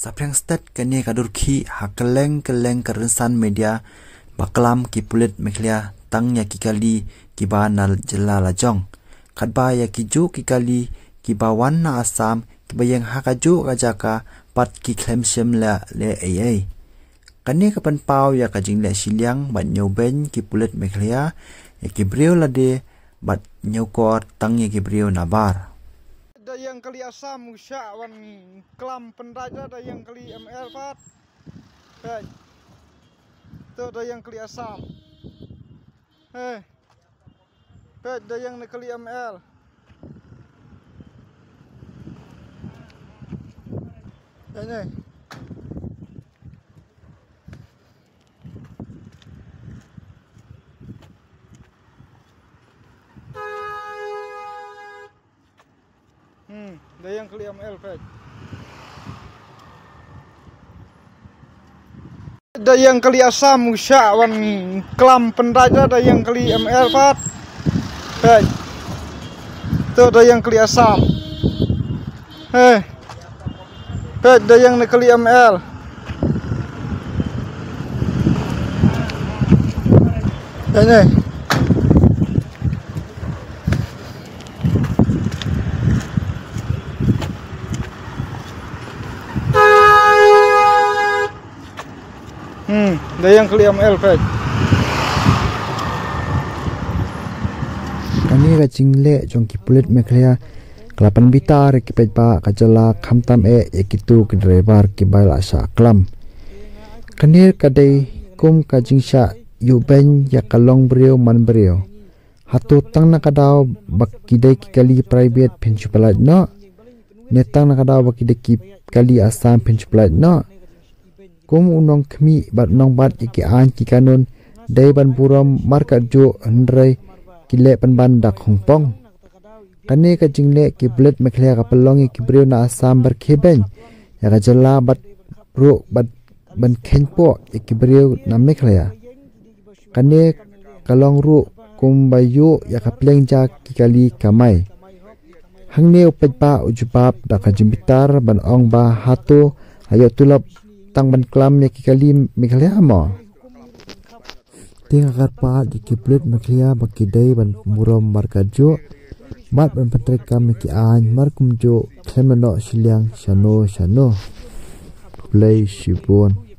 Saprang stat kene kadurki hakeleng kerensan media baklam ki pulit meklia tangnya ki kali ki banal jela lajong kadba ya ki ju ki kali ki bawan na asam ki bayang hakaju kajaka pat ki klem la le ai kane kapan pau ya kajing le siliang bat nyoben ki pulit meklia ya ki brio lade bat nyokor tangnya ki brio nabar. Ada yang kali asam usah wan kelam pendaja ada yang kali ML pat. Itu ada yang kali asam. Ada yang kali ML. Ini. Ada yang kali ML pet. Ada yang kali asam usah wan kelam pendaja ada yang kali ML pat. Itu ada yang kali asam. Ada yang kali ML. Ini. Ada yang kali ML pet. Kani kacing le jongki pulit meklia kelapan bitar ki pet pa kajala khamtam ekitu ki driver ki bail asa klam. Kanir kadai kum kajing sha yuben ya kalong brio man brio. Hatu tang na kadau bakidai ki kali private penchupalat no. Netang na kadau bakidai ki kali asam penchupalat no. Kum unong kemi bat nong bat iki an ki kanun dai ban puram markat jo andrai kile pan bandak hongpong kane ka jingle ki blood mekhle ka pelong ki brio na asam ber kheben ya ka jala bat pro bat ban khenpo ki brio na mekhle ya kane kalong ru kum bayu ya ka pleng ja ki kali kamai hangne upet pa ujubab da ka jimbitar ban ong ba hatu ayo tulap tang ban klam ya ki kali mekhle ama ting agar pa di kiblet meklia bakidai ban muram markajo mat ban patreka meki an markum jo klemeno siliang shano play shibon.